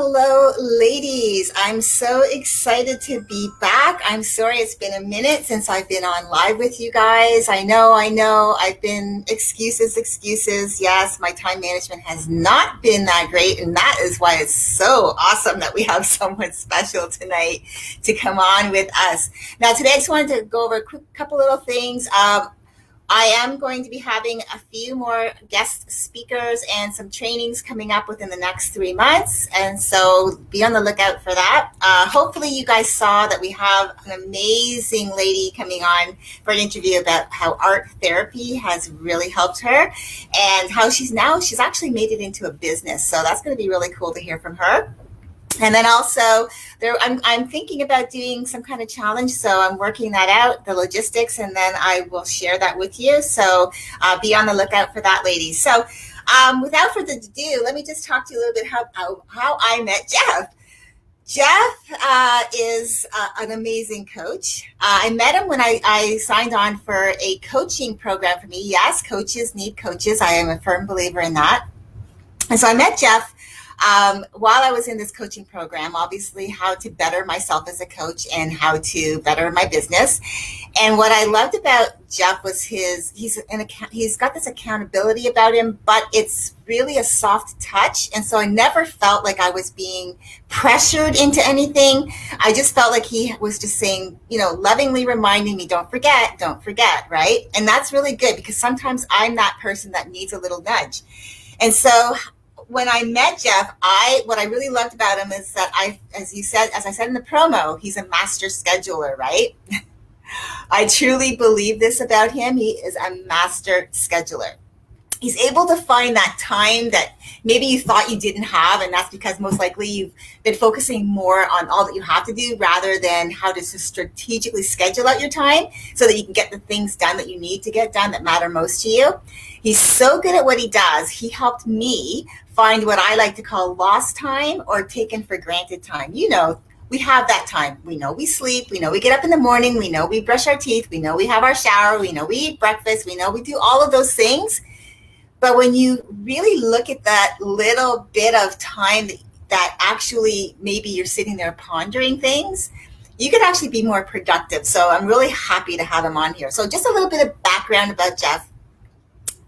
Hello, ladies. I'm so excited to be back. I'm sorry it's been a minute since I've been on live with you guys. I know. I've been excuses. Yes, my time management has not been that great, and that is why it's so awesome that we have someone special tonight to come on with us. Now, today I just wanted to go over a quick couple little things. I am going to be having a few more guest speakers and some trainings coming up within the next 3 months. And so be on the lookout for that. Hopefully you guys saw that we have an amazing lady coming on for an interview about how art therapy has really helped her and how she's actually made it into a business. So that's going to be really cool to hear from her. And then also, I'm thinking about doing some kind of challenge, so I'm working that out, the logistics, and then I will share that with you. So be on the lookout for that, ladies. So without further ado, let me just talk to you a little bit how I met Jeff. Jeff is an amazing coach. I met him when I signed on for a coaching program for me. Yes, coaches need coaches. I am a firm believer in that. And so I met Jeff while I was in this coaching program, obviously how to better myself as a coach and how to better my business. And what I loved about Jeff was he's got this accountability about him, but it's really a soft touch. And so I never felt like I was being pressured into anything. I just felt like he was just saying, lovingly reminding me, don't forget, right? And that's really good because sometimes I'm that person that needs a little nudge. And so when I met Jeff, what I really loved about him is that as I said in the promo, he's a master scheduler, right? I truly believe this about him. He is a master scheduler. He's able to find that time that maybe you thought you didn't have, and that's because most likely you've been focusing more on all that you have to do rather than how to strategically schedule out your time so that you can get the things done that you need to get done that matter most to you. He's so good at what he does. He helped me find what I like to call lost time or taken for granted time. We have that time. We know we sleep. We know we get up in the morning. We know we brush our teeth. We know we have our shower. We know we eat breakfast. We know we do all of those things. But when you really look at that little bit of time that actually maybe you're sitting there pondering things, you could actually be more productive. So I'm really happy to have him on here. So just a little bit of background about Jeff.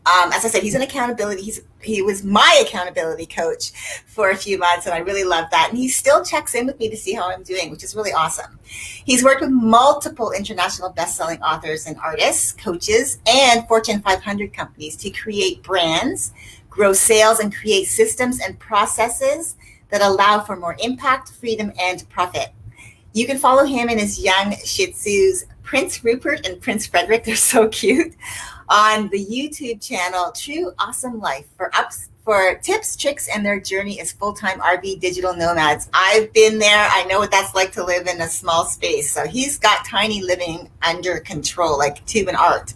As I said, he's an accountability. He was my accountability coach for a few months, and I really love that. And he still checks in with me to see how I'm doing, which is really awesome. He's worked with multiple international best-selling authors and artists, coaches, and Fortune 500 companies to create brands, grow sales, and create systems and processes that allow for more impact, freedom, and profit. You can follow him and his young Shih Tzus, Prince Rupert and Prince Fredrick. They're so cute. On the YouTube channel, True Awesome Life, for tips, tricks, and their journey as full-time RV Digital Nomads. I've been there. I know what that's like to live in a small space. So he's got tiny living under control, like tube and art.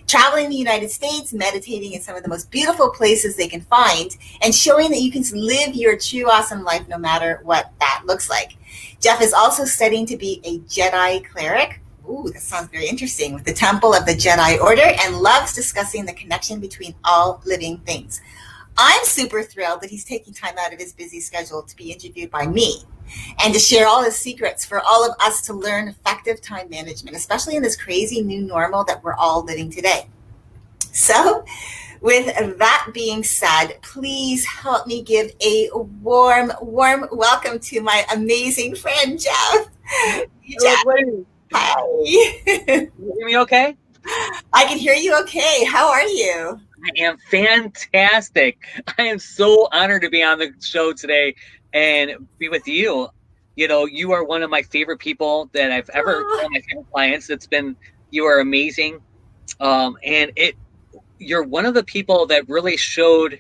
Traveling the United States, meditating in some of the most beautiful places they can find, and showing that you can live your true awesome life no matter what that looks like. Jeff is also studying to be a Jedi cleric. Ooh, that sounds very interesting, with the Temple of the Jedi Order, and loves discussing the connection between all living things. I'm super thrilled that he's taking time out of his busy schedule to be interviewed by me and to share all his secrets for all of us to learn effective time management, especially in this crazy new normal that we're all living today. So with that being said, please help me give a warm welcome to my amazing friend, Jeff. Jeff. Hi. You hear me okay? I can hear you okay. How are you? I am fantastic. I am so honored to be on the show today and be with you. You are one of my favorite people that I've ever one of my favorite clients. You are amazing. You're one of the people that really showed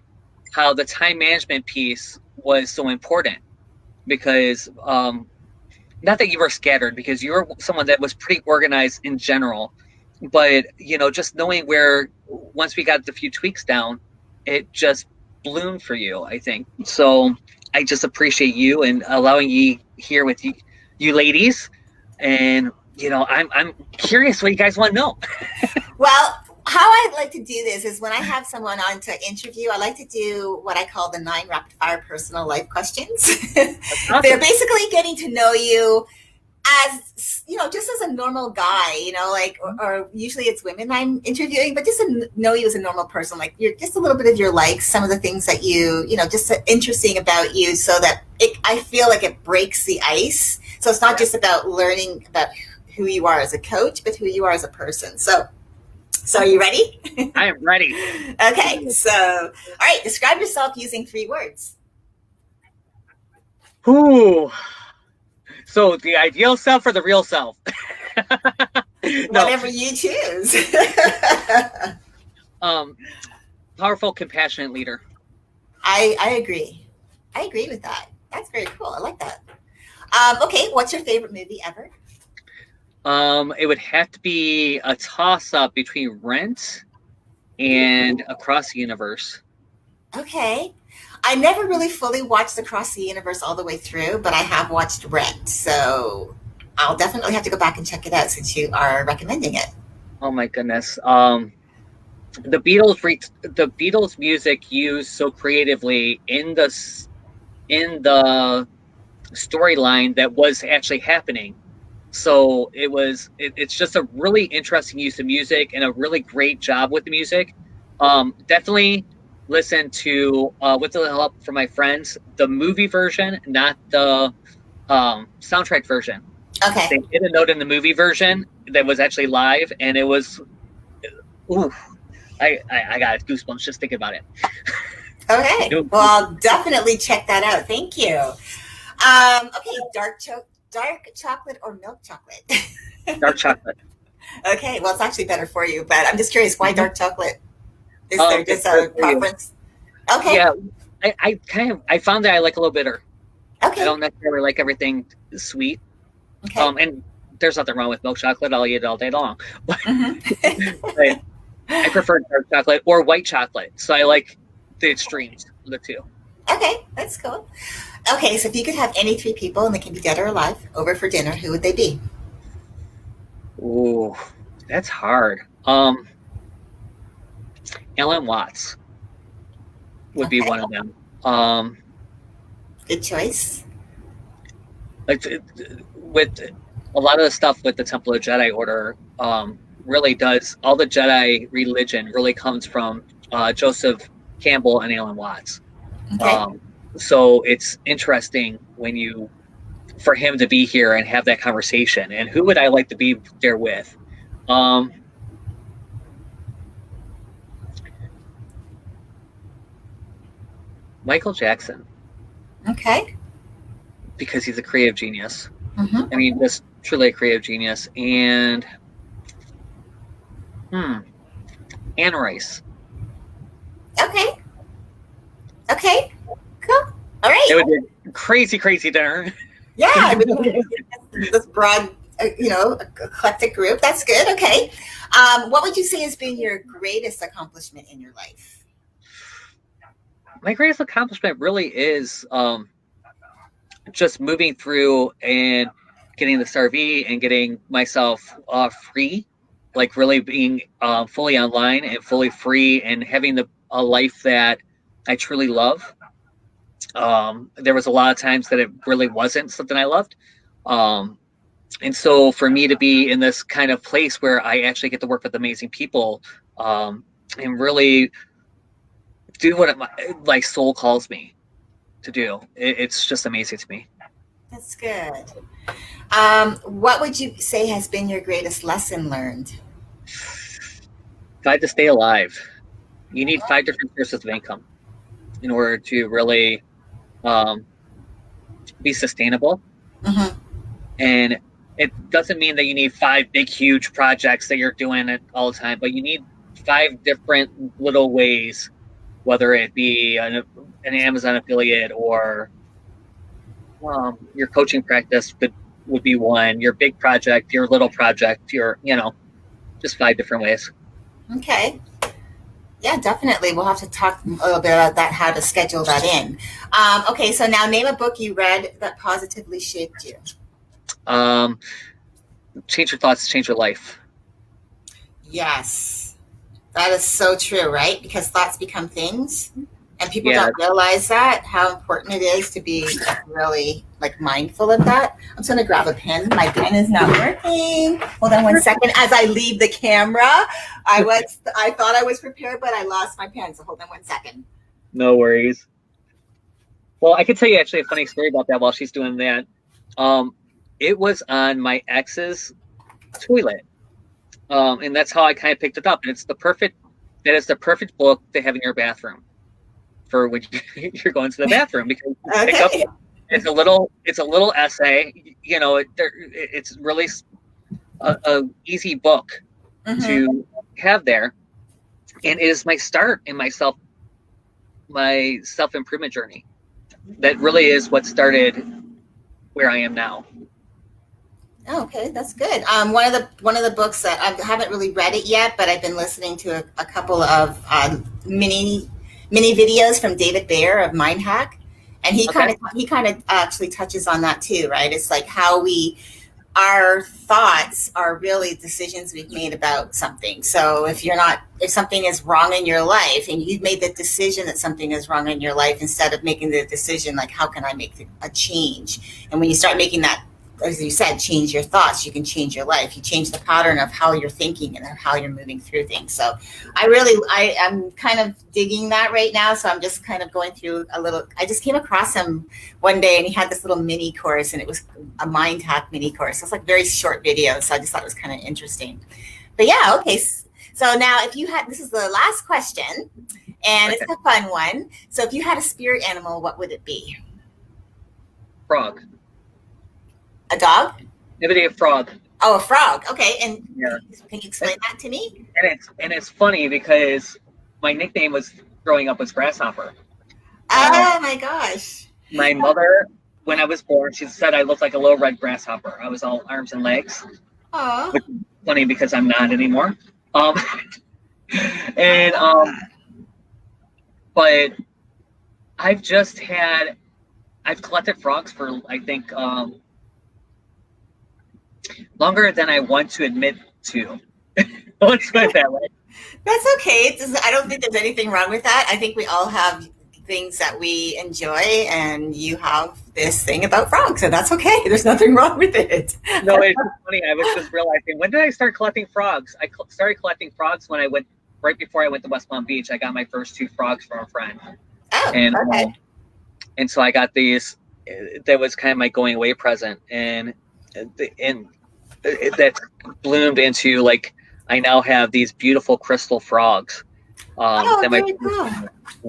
how the time management piece was so important because not that you were scattered, because you were someone that was pretty organized in general, but just knowing where, once we got the few tweaks down, it just bloomed for you, I think. So I just appreciate you and allowing me here with you ladies. And I'm curious what you guys want to know. Well, how I like to do this is when I have someone on to interview, I like to do what I call the 9 rapid fire personal life questions. That's They're awesome. basically getting to know you as, just as a normal guy, like, or usually it's women I'm interviewing, but just to know you as a normal person, like you're just a little bit of your likes, some of the things that just interesting about you, so that I feel like it breaks the ice. So it's not Yeah, just about learning about who you are as a coach, but who you are as a person. So are you ready? I am ready. Okay. So, all right. Describe yourself using 3 words. Ooh. So the ideal self or the real self? No. Whatever you choose. Um, Powerful, compassionate leader. I agree. I agree with that. That's very cool. I like that. Okay. What's your favorite movie ever? It would have to be a toss up between Rent and Across the Universe. Okay. I never really fully watched Across the Universe all the way through, but I have watched Rent. So I'll definitely have to go back and check it out since you are recommending it. Oh my goodness. The Beatles music used so creatively in the storyline that was actually happening. So it's just a really interesting use of music and a really great job with the music. Definitely listen to with the help from my friends, the movie version, not the soundtrack version. Okay. They did a note in the movie version that was actually live, and it was ooh, I got goosebumps just thinking about it. Okay. It Well, I'll definitely check that out. Thank you. Okay. Dark chocolate or milk chocolate? dark chocolate. Okay. Well, it's actually better for you, but I'm just curious, why Mhm. dark chocolate? Is there It's just better a for you. preference? Okay. Yeah, I found that I like a little bitter. I Okay. don't necessarily like everything sweet. Okay. And there's nothing wrong with milk chocolate. I'll eat it all day long. But Mm-hmm. I prefer dark chocolate or white chocolate. So I like the extremes of the two. Okay. That's cool. Okay. So if you could have any 3 people, and they can be dead or alive, over for dinner, who would they be? Ooh, that's hard. Alan Watts would be Okay. one of them. Um, Good choice. like with a lot of the stuff with the Temple of Jedi Order, really does all the Jedi religion really comes from Joseph Campbell and Alan Watts. Okay. Um, so it's interesting when you for him to be here and have that conversation. And who would I like to be there with? Um, Michael Jackson, Okay. because he's a creative genius. I Mm-hmm. mean, just truly a creative genius. And hmm, Anne Rice. Okay. Okay. Cool. All It right. would be a crazy, crazy dinner. Yeah. I mean, this broad, eclectic group. That's good. Okay. What would you say has been your greatest accomplishment in your life? My greatest accomplishment really is just moving through and getting this RV and getting myself free, like really being fully online and fully free and having a life that I truly love. There was a lot of times that it really wasn't something I loved. Um, and so for me to be in this kind of place where I actually get to work with amazing people and really do what my soul calls me to do, it's just amazing to me. That's good. What would you say has been your greatest lesson learned? If I had to stay alive, you need 5 different sources of income in order to really um, be sustainable. Mm-hmm. And it doesn't mean that you need 5 big, huge projects that you're doing it all the time, but you need 5 different little ways, whether it be an Amazon affiliate or your coaching practice would be one, your big project, your little project, just 5 different ways. Okay. Yeah, definitely. We'll have to talk a little bit about that, how to schedule that in. Okay, so now name a book you read that positively shaped you. Um, Change your thoughts, change your life. Yes. That is so true, right? Because thoughts become things, and people Yeah, don't realize that how important it is to be really like mindful of that. I'm just gonna grab a pen. My pen is not working. Hold on one second. As I leave the camera, I thought I was prepared, but I lost my pen. So hold on one second. no worries. Well, I could tell you actually a funny story about that while she's doing that. Um, it was on my ex's toilet, and that's how I kind of picked it up. And that is the perfect book to have in your bathroom for when you're going to the bathroom, because you pick up, Okay. it's a little essay. You know, it's really a easy book Mm-hmm. to have there, and it is my start in my self improvement journey. That really is what started where I am now. Oh, okay, that's good. One of the books that I haven't really read it yet, but I've been listening to a couple of mini videos from David Bayer of Mind Hack, and Okay. he kind of actually touches on that too, right? It's like how we our thoughts are really decisions we've made about something. So if something is wrong in your life and you've made the decision that something is wrong in your life, instead of making the decision, like, how can I make a change? And when you start making that, as you said, change your thoughts, you can change your life. You change the pattern of how you're thinking and how you're moving through things. So I'm kind of digging that right now. So I'm just kind of going through I just came across him one day and he had this little mini course, and it was a mind hack mini course. It's like very short videos. So I just thought it was kind of interesting. But yeah, okay. So now this is the last question, and it's Okay. a fun one. So if you had a spirit animal, what would it be? Frog. A dog? Maybe a frog. Oh, a frog. Okay. And Yeah. can you explain that to me? And it's funny because my nickname was growing up was Grasshopper. Um, Oh my gosh. my mother, when I was born, she said I looked like a little red grasshopper. I was all arms and legs, Oh. which is funny because I'm not anymore. Um, I and love that. but I've just had I've collected frogs for I think longer than I want to admit to. Let's put it that way. That's okay. I don't think there's anything wrong with that. I think we all have things that we enjoy, and you have this thing about frogs, and that's okay. There's nothing wrong with it. No, it's just funny. I was just realizing, when did I start collecting frogs? I started collecting frogs when I went right before I went to West Palm Beach. I got my first 2 frogs from a friend, Oh, and okay. so I got these. That was kind of my going away present, and that bloomed into, like, I now have these beautiful crystal frogs Oh, that my very cool.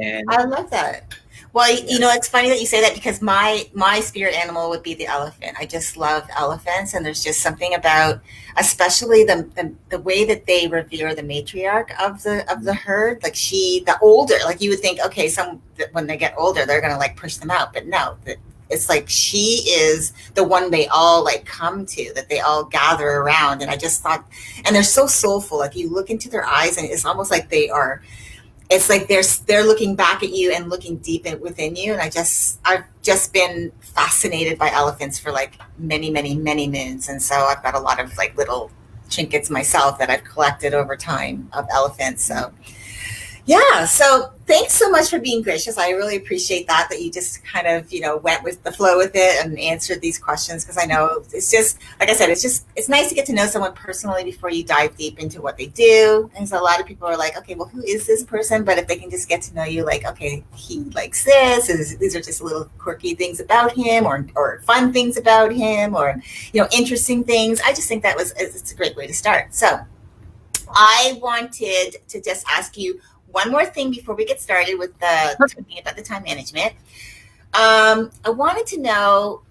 and I love that. Well, yeah. you know, it's funny that you say that, because my spirit animal would be the elephant. I just love elephants, and there's just something about, especially the way that they revere the matriarch of the herd. Like the older, like you would think, okay, when they get older, they're gonna like push them out, but no, it's like she is the one they all like come to, that they all gather around. And I just thought, and they're so soulful. Like you look into their eyes, and it's almost like it's like they're looking back at you and looking deep within you. And I've just been fascinated by elephants for like many moons. And so I've got a lot of like little trinkets myself that I've collected over time of elephants. So yeah. So thanks so much for being gracious. I really appreciate that you just kind of, went with the flow with it and answered these questions. Because I know it's just, like I said, it's nice to get to know someone personally before you dive deep into what they do. And so a lot of people are like, okay, well, who is this person? But if they can just get to know you, like, okay, he likes this, and these are just little quirky things about him, or fun things about him, or, interesting things. I just think it's a great way to start. So I wanted to just ask you one more thing before we get started with talking about the time management. I wanted to know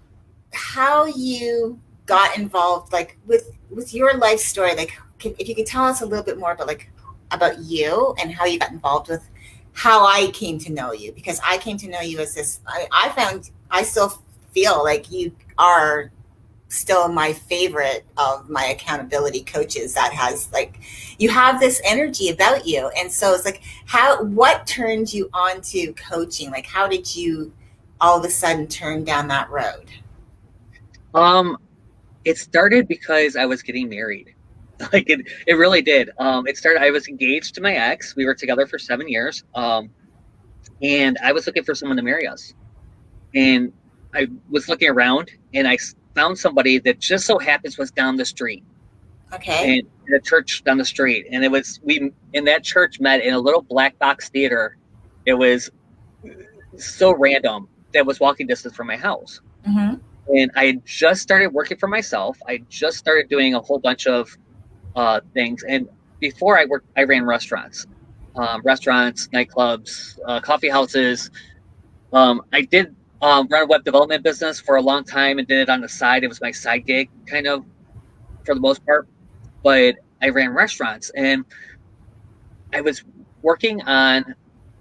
how you got involved, like with your life story. Like, if you could tell us a little bit more about you and how you got involved with how I came to know you, because I came to know you as this. I still feel like you are still my favorite of my accountability coaches, that has, like, you have this energy about you. And so it's like, what turned you on to coaching? Like, how did you all of a sudden turn down that road? Um, it started because I was getting married, Like it really did. It started. I was engaged to my ex. We were together for 7 years. And I was looking for someone to marry us. And I was looking around, and I found somebody that just so happens was down the street, Okay. and in a church down the street. And it was we in that church met in a little black box theater. It was so random that was walking distance from my house. Mm-hmm. And I had just started working for myself. I just started doing a whole bunch of things. And before I worked, I ran restaurants, nightclubs, coffee houses. I did run a web development business for a long time and did it on the side. It was my side gig, kind of, for the most part. But I ran restaurants, and I was working on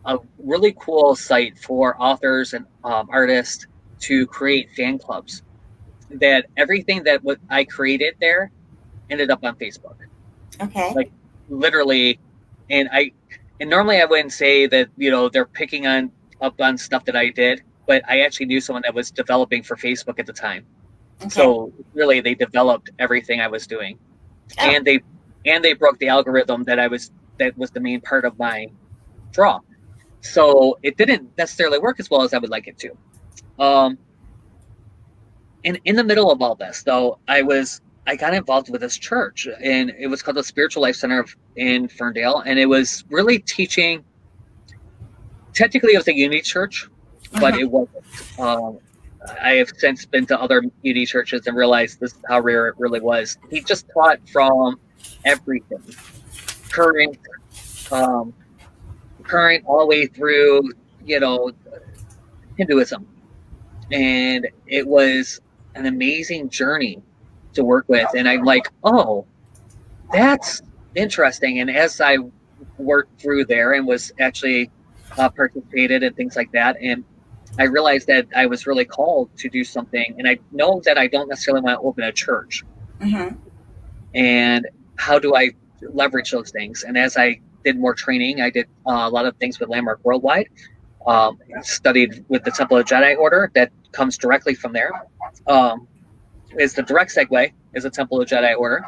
a really cool site for authors and artists to create fan clubs. That everything that I created there ended up on Facebook, Okay. like literally. And normally I wouldn't say that they're picking up on stuff that I did, but I actually knew someone that was developing for Facebook at the time. Okay. So really, they developed everything I was doing, Oh. and they broke the algorithm that was the main part of my draw. So it didn't necessarily work as well as I would like it to. And in the middle of all this, though, I got involved with this church, and it was called the Spiritual Life Center in Ferndale, and it was really teaching. Technically, it was a unity church, but it wasn't. I have since been to other unity churches and realized this is how rare it really was. He just taught from everything, current, current all the way through, Hinduism, and it was an amazing journey to work with. And I'm like, oh, that's interesting. And as I worked through there and was actually participated and things like that, and I realized that I was really called to do something. And I know that I don't necessarily want to open a church. Mm-hmm. And how do I leverage those things? And as I did more training, I did a lot of things with Landmark Worldwide. Studied with the Temple of Jedi Order that comes directly from there. Is the direct segue is the Temple of Jedi Order.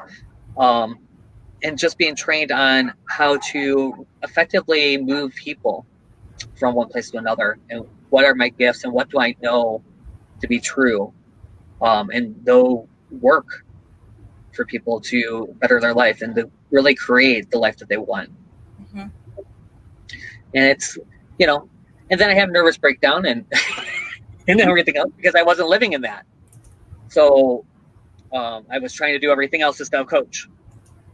And just being trained on how to effectively move people from one place to another, and what are my gifts and what do I know to be true, and they'll work for people to better their life and to really create the life that they want. Mm-hmm. And it's, and then I have nervous breakdown and and everything else because I wasn't living in that. So I was trying to do everything else instead of coach.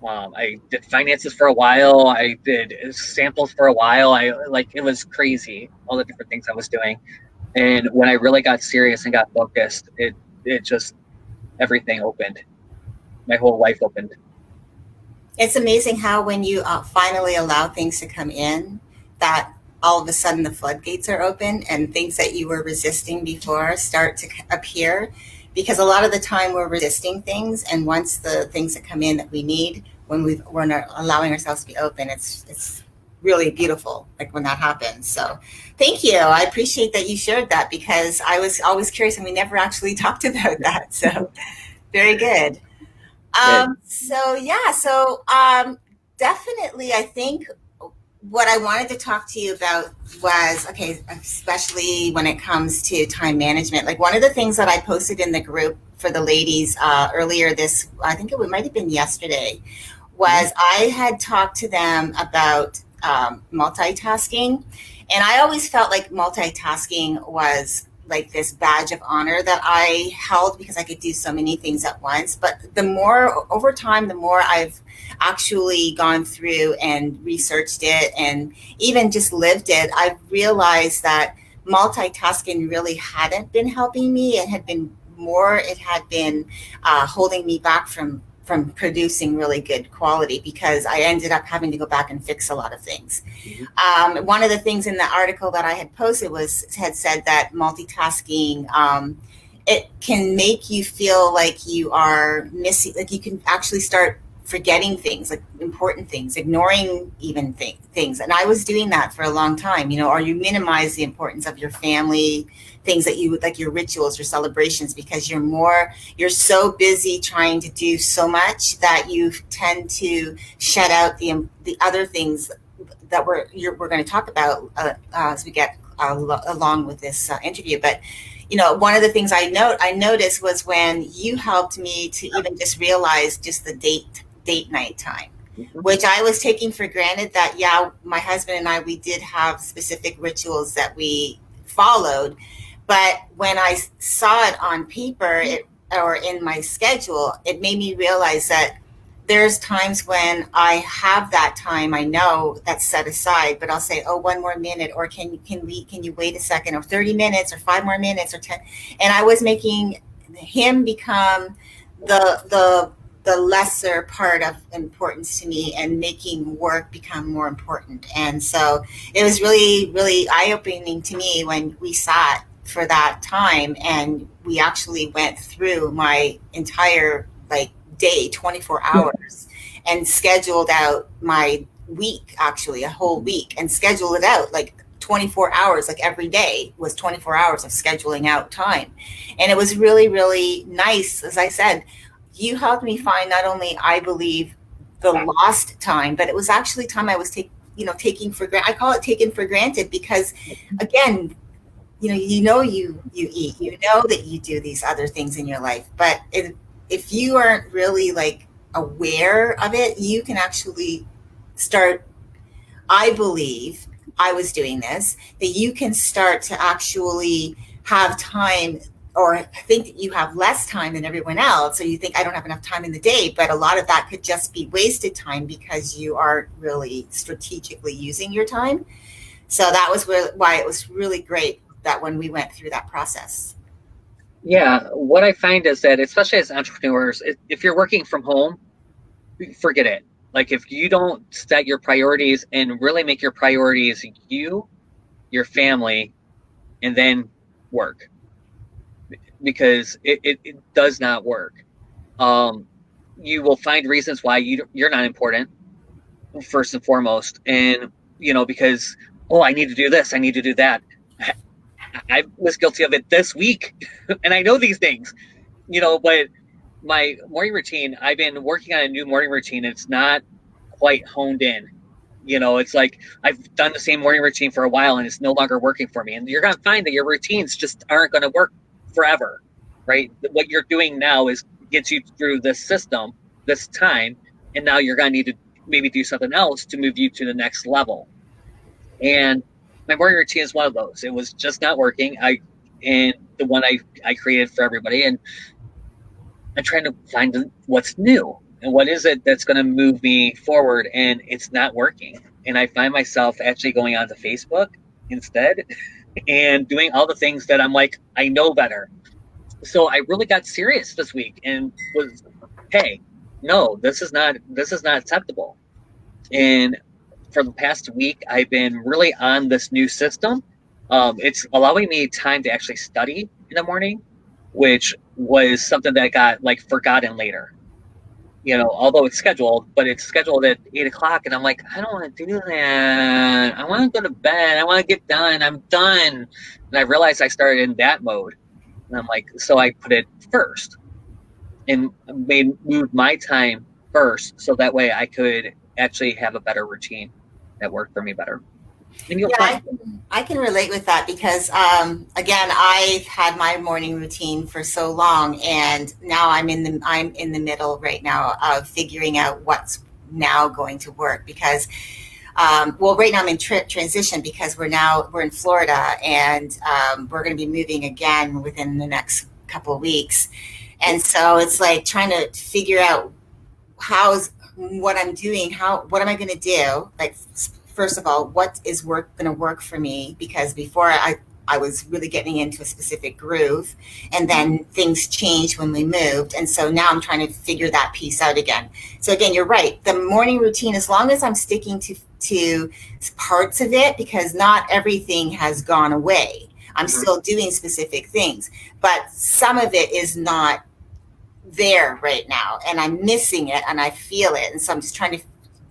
I did finances for a while. I did samples for a while. It was crazy, all the different things I was doing. And when I really got serious and got focused, it just, everything opened. My whole life opened. It's amazing how when you finally allow things to come in, that all of a sudden the floodgates are open and things that you were resisting before start to appear. Because a lot of the time we're resisting things, and once the things that come in that we need, when we're not allowing ourselves to be open, it's really beautiful, like when that happens. So thank you. I appreciate that you shared that, because I was always curious and we never actually talked about that. So very good. So definitely, I think what I wanted to talk to you about was, okay, especially when it comes to time management. Like, one of the things that I posted in the group for the ladies earlier this, I think it might have been yesterday, was I had talked to them about multitasking. And I always felt like multitasking was like this badge of honor that I held, because I could do so many things at once. But the more, over time, the more I've actually gone through and researched it and even just lived it, I've realized that multitasking really hadn't been helping me. It had been holding me back from producing really good quality, because I ended up having to go back and fix a lot of things. One of the things in the article that I had posted had said that multitasking, it can make you feel like you are missing, like you can actually start forgetting things, like important things, ignoring even things. And I was doing that for a long time, or you minimize the importance of your family, things that you like, your rituals, your celebrations, because you're so busy trying to do so much that you tend to shut out the other things that we're going to talk about as we get along with this interview. But one of the things I noticed was when you helped me to even just realize just the date night time, which I was taking for granted. That, yeah, my husband and I, we did have specific rituals that we followed, but when I saw it on paper, or in my schedule, it made me realize that there's times when I have that time, I know that's set aside, but I'll say, oh, one more minute, or can you wait a second, or 30 minutes, or 5 more minutes, or 10. And I was making him become the lesser part of importance to me, and making work become more important. And so it was really, really eye-opening to me when we sat for that time, and we actually went through my entire day, 24 hours, and scheduled out my week, actually a whole week, and scheduled it out 24 hours, every day was 24 hours of scheduling out time. And it was really, really nice. As I said, you helped me find not only, I believe, the lost time, but it was actually time I was taking for granted. I call it taken for granted, because again, you eat, that you do these other things in your life, but if you aren't really aware of it, you can actually start, I believe, I was doing this, that you can start to actually have time, or think that you have less time than everyone else. So you think, I don't have enough time in the day, but a lot of that could just be wasted time, because you aren't really strategically using your time. So that was why it was really great that when we went through that process. Yeah, what I find is that, especially as entrepreneurs, if you're working from home, forget it. If you don't set your priorities and really make your priorities you, your family, and then work, because it does not work. You will find reasons why you're not important, first and foremost. And, because, oh, I need to do this, I need to do that. I was guilty of it this week, and I know these things, but my morning routine, I've been working on a new morning routine. It's not quite honed in. It's I've done the same morning routine for a while, and it's no longer working for me. And you're going to find that your routines just aren't going to work forever, right? What you're doing now is gets you through this system, this time, and now you're going to need to maybe do something else to move you to the next level. And my morning routine is one of those. It was just not working. And the one I created for everybody, and I'm trying to find what's new and what is it that's going to move me forward, and it's not working. And I find myself actually going onto Facebook instead and doing all the things that I'm I know better. So I really got serious this week and was, hey, no, this is not acceptable. And for the past week, I've been really on this new system. It's allowing me time to actually study in the morning, which was something that got forgotten later. Although it's scheduled, but it's scheduled at 8:00, and I'm I don't want to do that. I want to go to bed. I want to get done. I'm done. And I realized I started in that mode, and I'm so I put it first and moved my time first, so that way I could actually have a better routine that worked for me better. And you'll Yeah, find. I can relate with that, because again, I've had my morning routine for so long, and now I'm in the middle right now of figuring out what's now going to work, because well, right now I'm in transition, because we're in Florida, and we're going to be moving again within the next couple of weeks. And so it's trying to figure out what I'm doing, what am I going to do? First of all, what is going to work for me? Because before I was really getting into a specific groove, and then things changed when we moved. And so now I'm trying to figure that piece out again. So again, you're right. The morning routine, as long as I'm sticking to parts of it, because not everything has gone away. I'm still doing specific things, but some of it is not there right now and I'm missing it and I feel it. And so I'm just trying to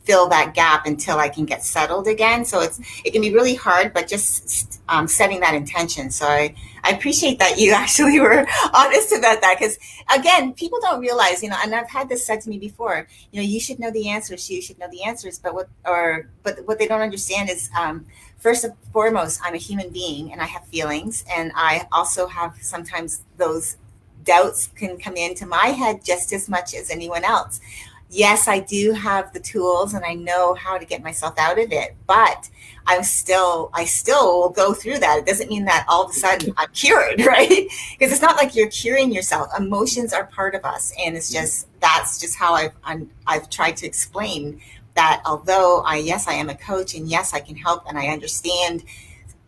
fill that gap until I can get settled again. So it can be really hard, but just setting that intention. So I appreciate that you actually were honest about that, because again, people don't realize, and I've had this said to me before, you should know the answers, you should know the answers, but what they don't understand is, first and foremost, I'm a human being and I have feelings, and I also have sometimes those doubts can come into my head just as much as anyone else. Yes, I do have the tools and I know how to get myself out of it, but I still will go through that. It doesn't mean that all of a sudden I'm cured, right? Because it's not like you're curing yourself. Emotions are part of us, and that's just how I've tried to explain that. Although yes, I am a coach, and yes, I can help, and I understand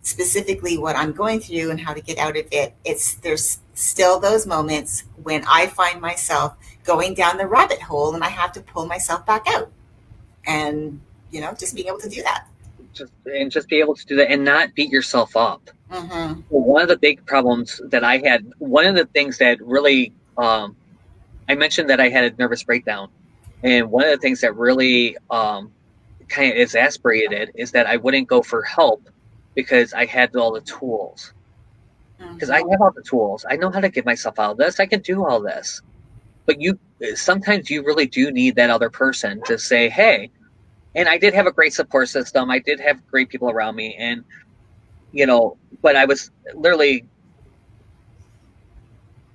specifically what I'm going through and how to get out of it. There's still those moments when I find myself going down the rabbit hole and I have to pull myself back out, and just being able to do that. Just be able to do that and not beat yourself up. Mm-hmm. Well, one of the big problems that I had, one of the things that really, I mentioned that I had a nervous breakdown, and one of the things that really kind of exasperated is that I wouldn't go for help because I had all the tools. Because I have all the tools, I know how to get myself out of this. I can do all this, but sometimes you really do need that other person to say, "Hey." And I did have a great support system. I did have great people around me, and but I was literally,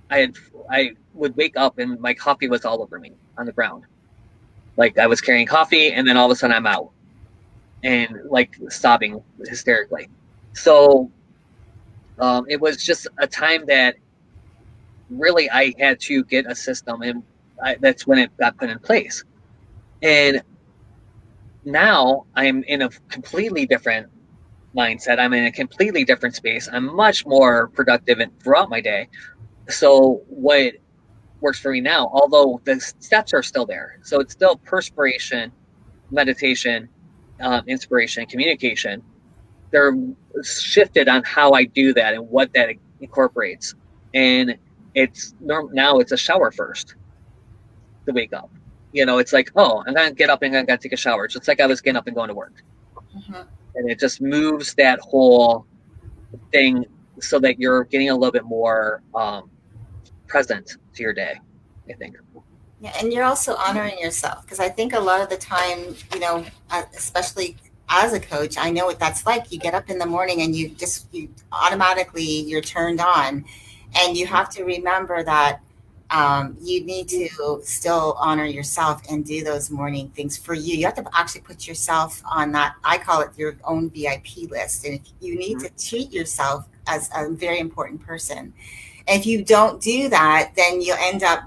I would wake up and my coffee was all over me on the ground. Like I was carrying coffee, and then all of a sudden I'm out and like sobbing hysterically. So it was just a time that really I had to get a system, and that's when it got put in place. And now I'm in a completely different mindset. I'm in a completely different space. I'm much more productive throughout my day. So what works for me now, although the steps are still there, so it's still perspiration, meditation, inspiration, communication. They're shifted on how I do that and what that incorporates. And now it's a shower first to wake up. It's like, oh, I'm gonna get up and I'm gonna take a shower. Just like I was getting up and going to work. Mm-hmm. And it just moves that whole thing so that you're getting a little bit more present to your day, I think. Yeah, and you're also honoring yourself, because I think a lot of the time, especially as a coach, I know what that's like. You get up in the morning and you automatically you're turned on, and you have to remember that you need to still honor yourself and do those morning things for you. You have to actually put yourself on that. I call it your own VIP list, and if you need to treat yourself as a very important person. And if you don't do that, then you'll end up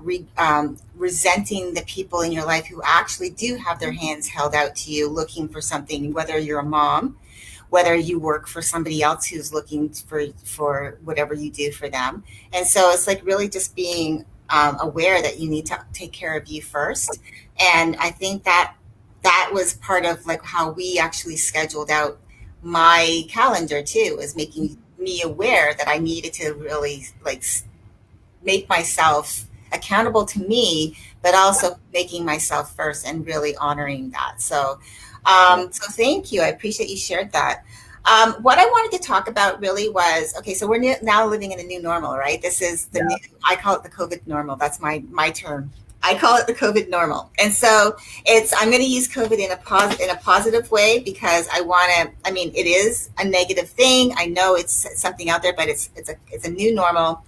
resenting the people in your life who actually do have their hands held out to you, looking for something, whether you're a mom, whether you work for somebody else who's looking for whatever you do for them. And so it's like really just being aware that you need to take care of you first. And I think that was part of like how we actually scheduled out my calendar too, is making me aware that I needed to really like make myself accountable to me, but also making myself first and really honoring that. So thank you. I appreciate you shared that. What I wanted to talk about really was, okay, so we're now living in a new normal, right? This is the new, I call it the COVID normal. That's my term. I call it the COVID normal. And so I'm going to use COVID in a positive way, because I mean, it is a negative thing. I know it's something out there, but it's a new normal.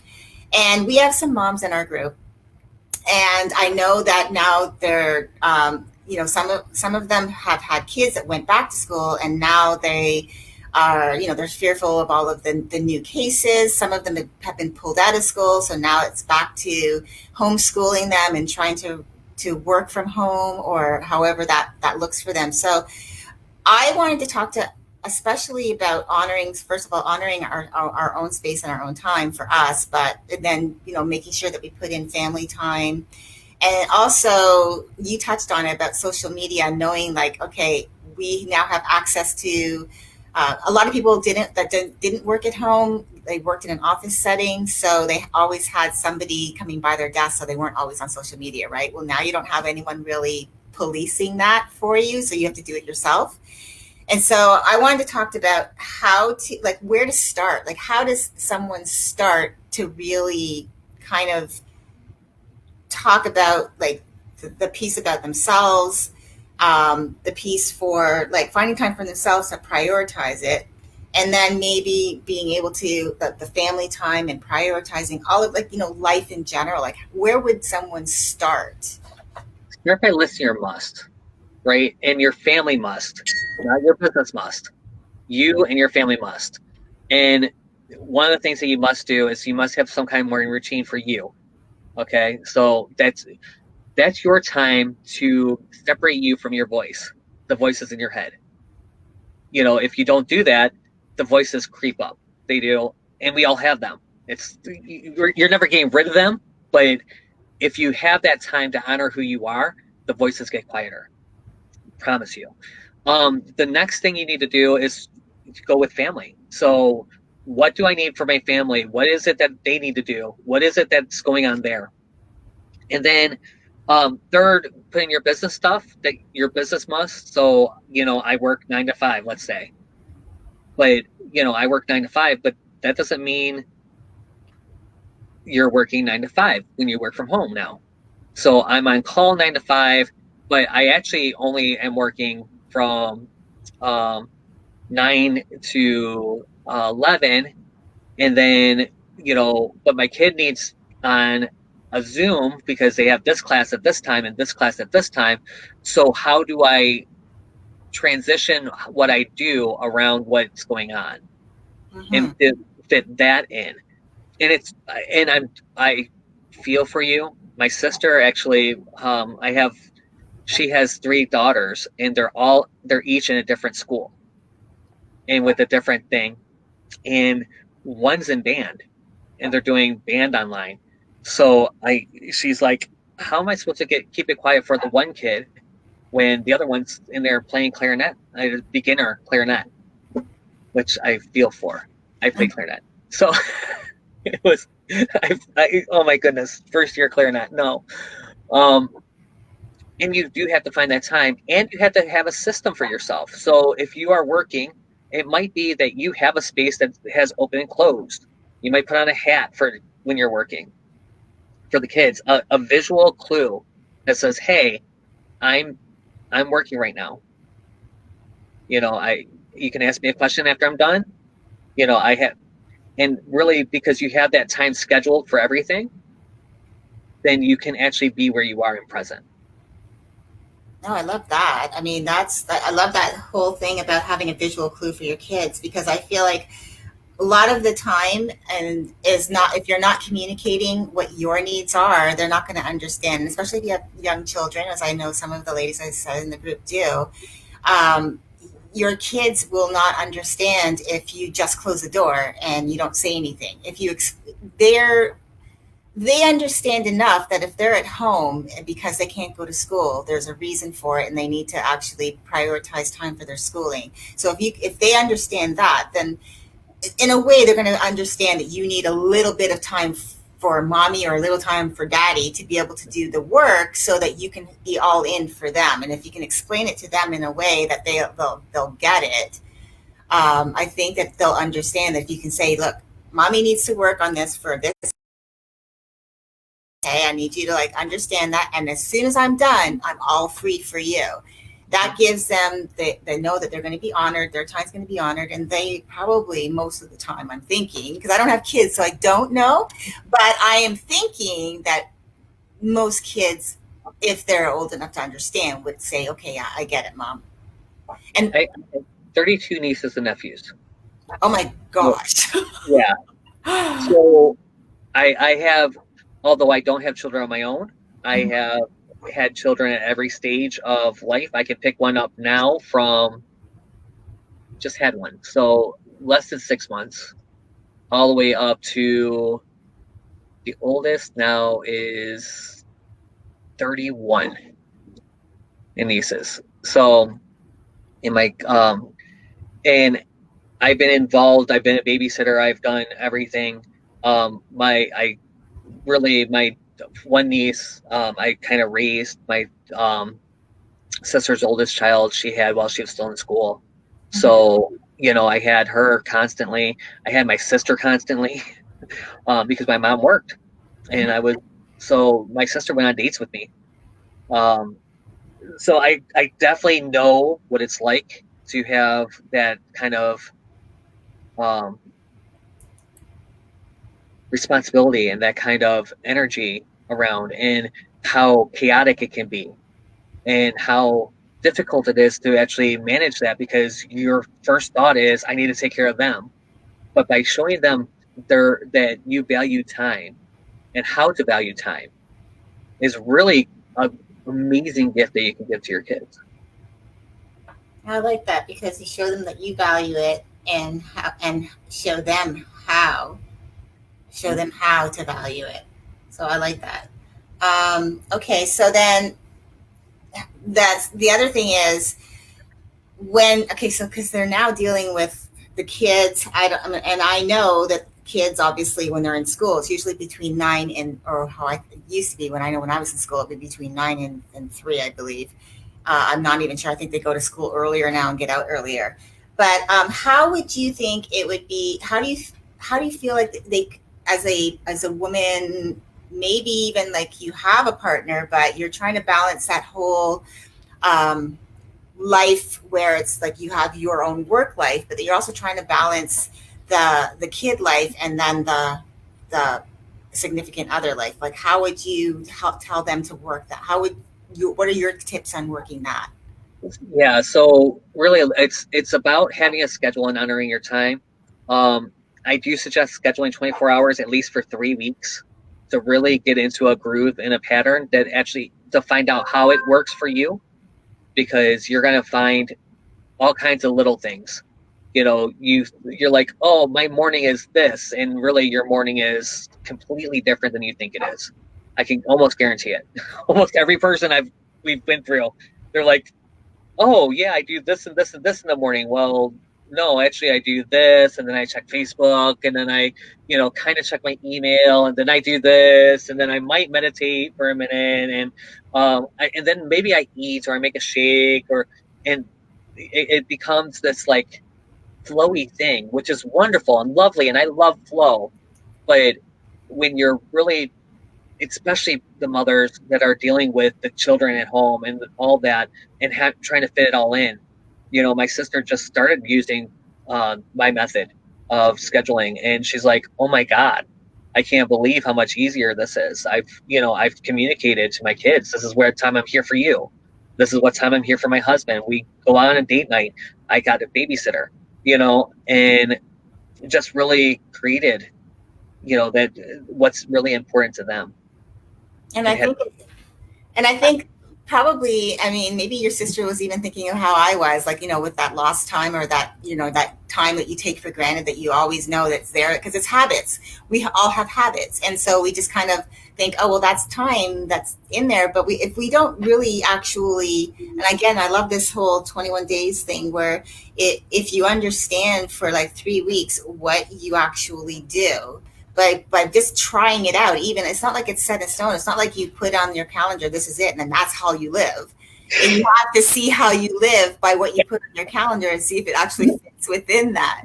And we have some moms in our group, and I know that now they're, some of them have had kids that went back to school, and now they are, they're fearful of all of the new cases. Some of them have been pulled out of school, so now it's back to homeschooling them and trying to work from home, or however that looks for them. So I wanted to talk to especially about first of all, honoring our own space and our own time for us, but then, making sure that we put in family time. And also you touched on it about social media, knowing like, okay, we now have access to, a lot of people didn't work at home. they worked in an office setting, so they always had somebody coming by their desk, so they weren't always on social media, right? Well, now you don't have anyone really policing that for you, so you have to do it yourself. And so I wanted to talk about how to, like, where to start. Like, how does someone start to really kind of talk about, like, the piece about themselves, the piece for, like, finding time for themselves to prioritize it, and then maybe being able to, the family time and prioritizing all of, like, life in general. Like, where would someone start? Start by listing your must, right? And your family must, not your business must. You and your family must. And one of the things that you must do is you must have some kind of morning routine for you. Okay, so that's your time to separate you from your voice, the voices in your head. If you don't do that, the voices creep up. They do, and we all have them. You're never getting rid of them, but if you have that time to honor who you are, the voices get quieter. I promise you. The next thing you need to do is to go with family. So, what do I need for my family? What is it that they need to do? What is it that's going on there? And then, third, put in your business stuff that your business must. So, I work 9 to 5, let's say, but I work 9 to 5, but that doesn't mean you're working 9 to 5 when you work from home now. So I'm on call 9 to 5, but I actually only am working from 9 to 11, and then but my kid needs on a Zoom because they have this class at this time and this class at this time. So how do I transition what I do around what's going on and Mm-hmm. fit that in? And I feel for you. My sister actually, she has 3 daughters, and they're each in a different school and with a different thing. And one's in band, and they're doing band online. So she's like, how am I supposed to keep it quiet for the one kid when the other one's in there playing clarinet, beginner clarinet, which I feel for. I play clarinet, so it was. Oh my goodness, first year clarinet. No, um, and you do have to find that time, and you have to have a system for yourself. So if you are working, it might be that you have a space that has open and closed. You might put on a hat for when you're working. For the kids, a visual clue that says, "Hey, I'm I'm working right now." You can ask me a question after I'm done. I have, and really because you have that time scheduled for everything, then you can actually be where you are in present. No, I love that. I mean, I love that whole thing about having a visual clue for your kids, because I feel like a lot of the time, and is not, if you're not communicating what your needs are, they're not going to understand. And especially if you have young children, as I know some of the ladies I said in the group do. um, your kids will not understand if you just close the door and you don't say anything. If you they're they understand enough that if they're at home because they can't go to school, there's a reason for it, and they need to actually prioritize time for their schooling. So if they understand that, then in a way they're going to understand that you need a little bit of time for mommy or a little time for daddy to be able to do the work, so that you can be all in for them. And if you can explain it to them in a way that they'll get it, I think that they'll understand that if you can say, look, mommy needs to work on this for this. Okay, I need you to, like, understand that, and as soon as I'm done, I'm all free for you. That gives them, they know that they're going to be honored, their time's going to be honored, and they probably, most of the time, I'm thinking, because I don't have kids, so I don't know, but I am thinking that most kids, if they're old enough to understand, would say, okay, yeah, I get it, mom. And I have 32 nieces and nephews. oh my So, gosh. yeah. So I have, although I don't have children of my own, I have had children at every stage of life. I can pick one up now from, just had one. So less than 6 months, all the way up to the oldest now is 31 in nieces. So in my and I've been involved. I've been a babysitter. I've done everything. I really, my one niece, I kind of raised my um, sister's oldest child she had while she was still in school. Mhm. So, I had her constantly. I had my sister constantly because my mom worked, and so my sister went on dates with me. Um, so I definitely know what it's like to have that kind of um, responsibility and that kind of energy around, and how chaotic it can be, and how difficult it is to actually manage that, because your first thought is, I need to take care of them. But by showing them that you value time and how to value time is really an amazing gift that you can give to your kids. I like that because you show them that you value it and show them how to value it. So I like that. Okay, so then that's the other thing is so because they're now dealing with the kids. And I know that kids obviously when they're in school, it's usually between nine and or how I it used to be when I was in school, it'd be between nine and three, I believe. I'm not even sure. I think they go to school earlier now and get out earlier. But how would you think it would be? How do you feel like they as a woman, maybe even like you have a partner, but you're trying to balance that whole um, life where it's like you have your own work life, but you're also trying to balance the kid life and then the significant other life. Like, how would you help tell them to work that? How would you? What are your tips on working that? Yeah, so really it's about having a schedule and honoring your time. Um, I do suggest scheduling 24 hours at least for 3 weeks to really get into a groove and a pattern that actually to find out how it works for you, because you're going to find all kinds of little things. You're like, oh, my morning is this, and really your morning is completely different than you think it is. I can almost guarantee it. Almost every person we've been through, they're like, oh yeah, I do this and this and this in the morning. Well, no, actually I do this, and then I check Facebook, and then I, kind of check my email, and then I do this, and then I might meditate for a minute, and and then maybe I eat or I make a shake, and it becomes this like flowy thing, which is wonderful and lovely, and I love flow. But when you're really, especially the mothers that are dealing with the children at home and all that, and trying to fit it all in. My sister just started using my method of scheduling, and she's like, "Oh my god, I can't believe how much easier this is." I've communicated to my kids, "This is where time I'm here for you. This is what time I'm here for my husband. We go on a date night. I got a babysitter." And just really created, that what's really important to them. And And I had think And I think probably, I mean, maybe your sister was even thinking of how I was, like, with that lost time or that, that time that you take for granted that you always know that's there because it's habits. We all have habits. And so we just kind of think, oh, well, that's time that's in there. But if we don't really actually, and again, I love this whole 21 days thing where if you understand for like 3 weeks what you actually do, by just trying it out, even it's not like it's set in stone. It's not like you put on your calendar, this is it, and then that's how you live. And you have to see how you live by what you put on your calendar and see if it actually fits within that.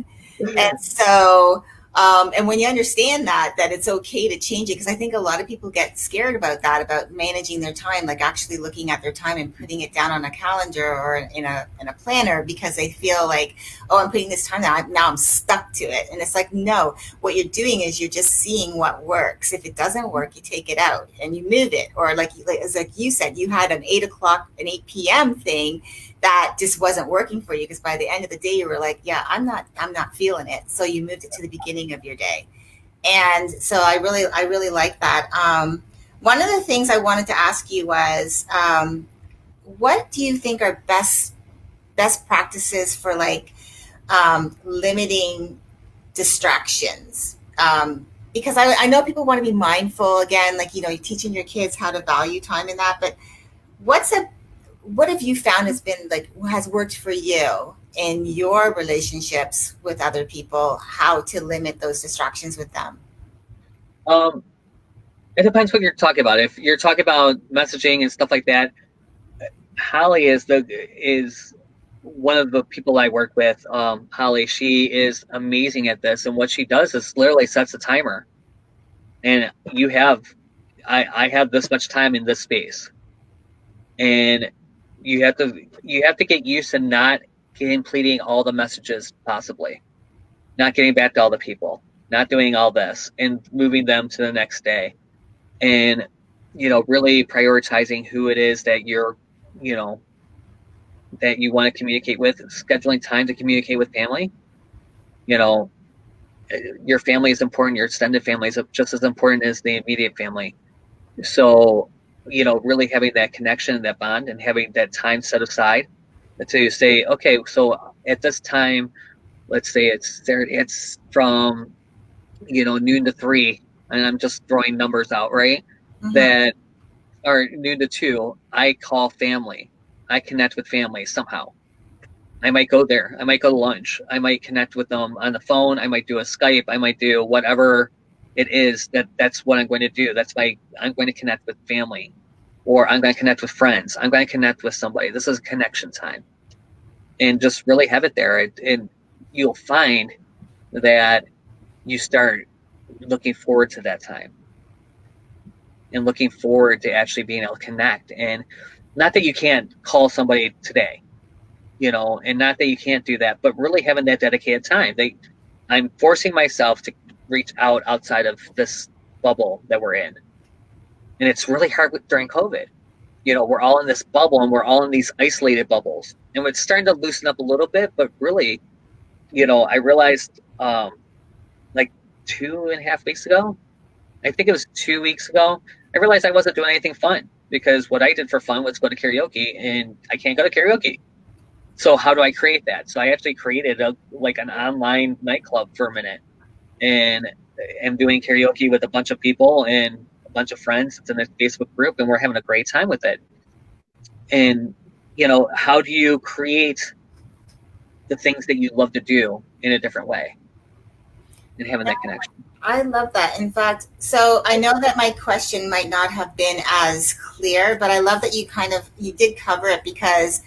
And so, and when you understand that it's okay to change it, because I think a lot of people get scared about that, about managing their time, like actually looking at their time and putting it down on a calendar or in a planner, because they feel like, oh, I'm putting this time down, now I'm stuck to it. And it's like, no, what you're doing is you're just seeing what works. If it doesn't work, you take it out and you move it. Or like you said, you had an 8 o'clock, an 8 p.m. thing that just wasn't working for you because by the end of the day you were like, yeah, I'm not feeling it, so you moved it to the beginning of your day. And so I really like that. One of the things I wanted to ask you was, what do you think are best practices for like limiting distractions? Because I know people want to be mindful again, like teaching your kids how to value time in that, but what's a what have you found has been like has worked for you in your relationships with other people, how to limit those distractions with them? Um, it depends what you're talking about. If you're talking about messaging and stuff like that, Holly is one of the people I work with. Holly, she is amazing at this, and what she does is literally sets a timer, and I have this much time in this space, and you have to get used to not completing all the messages possibly, not getting back to all the people, not doing all this, and moving them to the next day, and really prioritizing who it is that you know that you want to communicate with, scheduling time to communicate with family. You know, your family is important, your extended family is just as important as the immediate family. So, really having that connection, that bond, and having that time set aside to say, okay, so at this time, let's say it's from noon to 3, and I'm just throwing numbers out, right? Mm-hmm. That or noon to 2, I call family, I connect with family somehow. I might go there. I might go to lunch. I might connect with them on the phone. I might do a Skype. I might do whatever it is that's what I'm going to do. I'm going to connect with family, or I'm going to connect with friends. I'm going to connect with somebody. This is connection time, and just really have it there. And you'll find that you start looking forward to that time and looking forward to actually being able to connect. And not that you can't call somebody today, and not that you can't do that, but really having that dedicated time. I'm forcing myself to reach out outside of this bubble that we're in. And it's really hard during COVID. We're all in this bubble and we're all in these isolated bubbles. And it's starting to loosen up a little bit, but really, I realized like 2.5 weeks ago, I think it was 2 weeks ago, I realized I wasn't doing anything fun because what I did for fun was go to karaoke, and I can't go to karaoke. So how do I create that? So I actually created an online nightclub for a minute, and am doing karaoke with a bunch of people and a bunch of friends. It's in a Facebook group, and we're having a great time with it. And how do you create the things that you love to do in a different way and having that connection? I love that. In fact, so I know that my question might not have been as clear, but I love that you did cover it, because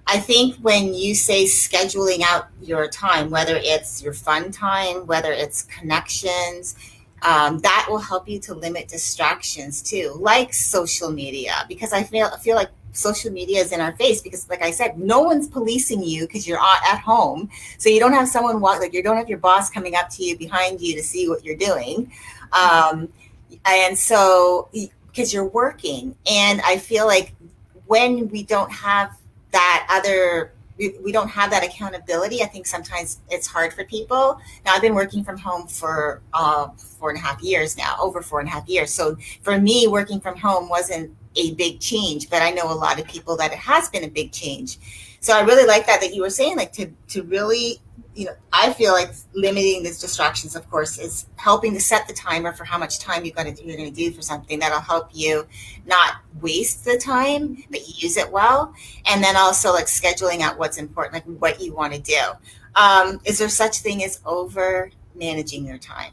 I think when you say scheduling out your time, whether it's your fun time, whether it's connections, that will help you to limit distractions too, like social media. Because I feel like social media is in our face, because, like I said, no one's policing you because you're at home, so you don't have someone like you don't have your boss coming up to you behind you to see what you're doing, um, and so because you're working, and I feel like when we don't have that other we don't have that accountability, I think sometimes it's hard for people. Now, I've been working from home for 4.5 years now, over 4.5 years. So for me, working from home wasn't a big change, but I know a lot of people that it has been a big change. So I really like that you were saying, like, to really, I feel like limiting these distractions, of course, is helping to set the timer for how much time you're going to do for something that'll help you not waste the time, but use it well. And then also, like, scheduling out what's important, like what you want to do. Is there such thing as over managing your time?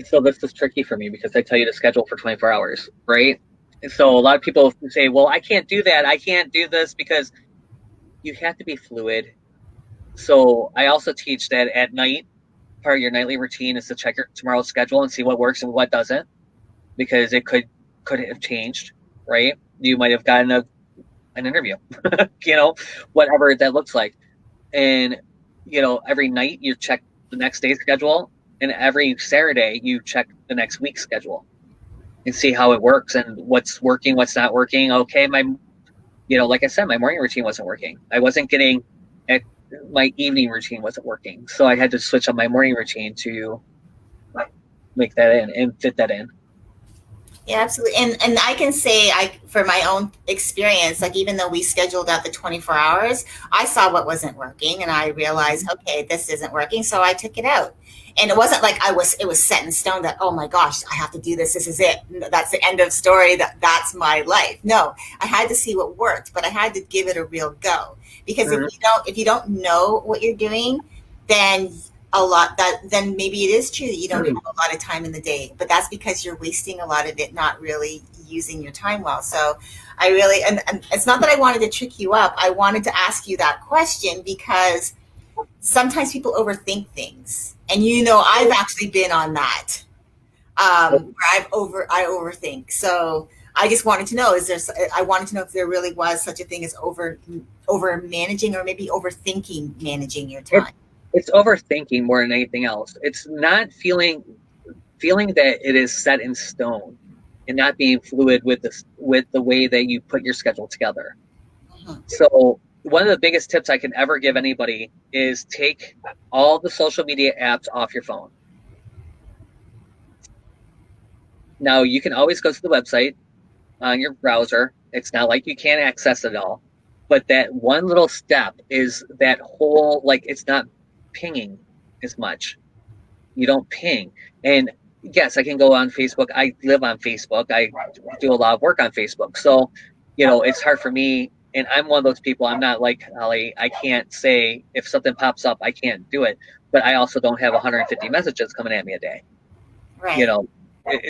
So this is tricky for me because I tell you to schedule for 24 hours, right? And so a lot of people say, well, I can't do that. I can't do this, because you have to be fluid. So I also teach that at night, part of your nightly routine is to check your tomorrow's schedule and see what works and what doesn't, because it could have changed, right? You might have gotten an interview, you know, whatever that looks like. And, every night you check the next day's schedule, and every Saturday you check the next week's schedule and see how it works and what's working, what's not working. Okay, like I said, my morning routine wasn't working. I wasn't getting at my evening routine wasn't working. So I had to switch up my morning routine to make that in and fit that in. Yeah, absolutely. And I can say for my own experience, like even though we scheduled out the 24 hours, I saw what wasn't working and I realized, Mhm. okay, this isn't working, so I took it out. And it wasn't like it was set in stone that, oh my gosh, I have to do this. This is it. That's the end of story. That's my life. No, I had to see what worked, but I had to give it a real go. Because Mhm. if you don't know what you're doing, then a lot that then maybe it is true that you don't have a lot of time in the day, but that's because you're wasting a lot of it not really using your time well. So I really and it's not that I wanted to trick you up. I wanted to ask you that question because sometimes people overthink things, and I've actually been on that, where I overthink. So I just wanted to know, I wanted to know if there really was such a thing as over managing, or maybe overthinking managing your It, time. it's overthinking more than anything else. It's not feeling that it is set in stone and not being fluid with the way that you put your schedule together. Mhm. So one of the biggest tips I can ever give anybody is take all the social media apps off your phone. Now you can always go to the website on your browser. It's not like you can't access it all, but that one little step is that whole, like, it's not pinging as much. You don't ping. And yes, I can go on Facebook. I live on Facebook. I do a lot of work on Facebook. So, it's hard for me. And I'm one of those people. I'm not like Ali. I can't say if something pops up, I can't do it. But I also don't have 150 messages coming at me a day. You Right. know,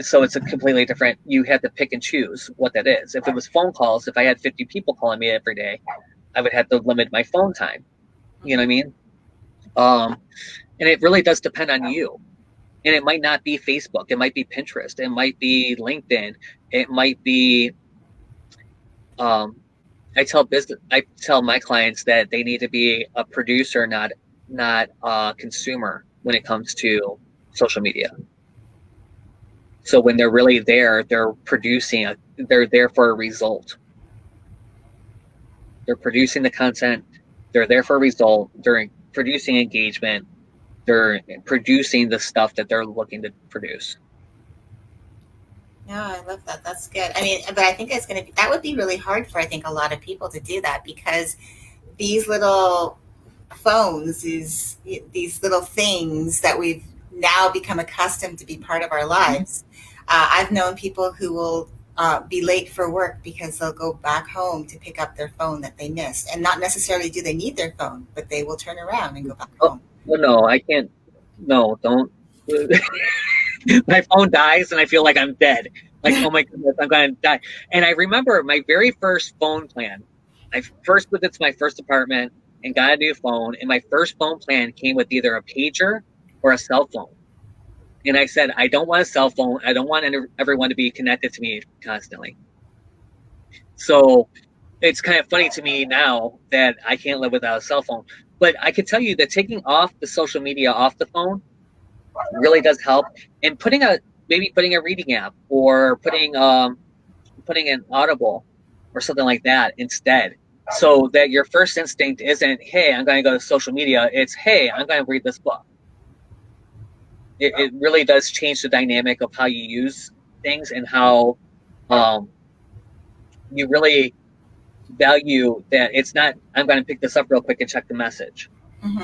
so it's a completely different. You have to pick and choose what that is. If it was phone calls, if I had 50 people calling me every day, I would have to limit my phone time. You know what I mean? Um, and it really does depend on you. And it might not be Facebook. It might be Pinterest. It might be LinkedIn. It might be. Um, I tell my clients that they need to be a producer, not a consumer when it comes to social media. So when they're really there, they're producing. They're there for a result. They're producing the content. They're there for a result. They're producing engagement. They're producing the stuff that they're looking to produce. No, I love that. That's good. I mean, but I think that would be really hard for, I think, a lot of people to do that, because these little phones, these little things that we've now become accustomed to be part of our lives. I've known people who will be late for work because they'll go back home to pick up their phone that they missed. And not necessarily do they need their phone, but they will turn around and go back Oh, home. well, no, I can't. No, don't. My phone dies and I feel like I'm dead. Like, oh my goodness, I'm going to die. And I remember my very first phone plan. I first moved into my first apartment and got a new phone. And my first phone plan came with either a pager or a cell phone. And I said, I don't want a cell phone. I don't want everyone to be connected to me constantly. So it's kind of funny to me now that I can't live without a cell phone. But I can tell you that taking off the social media off the phone really does help. And putting a reading app, or putting an Audible or something like that instead, so that your first instinct isn't, hey, I'm going to go to social media. It's, hey, I'm going to read this book. It really does change the dynamic of how you use things, and how um, you really value that. It's not, I'm going to pick this up real quick and check the message. Hmm.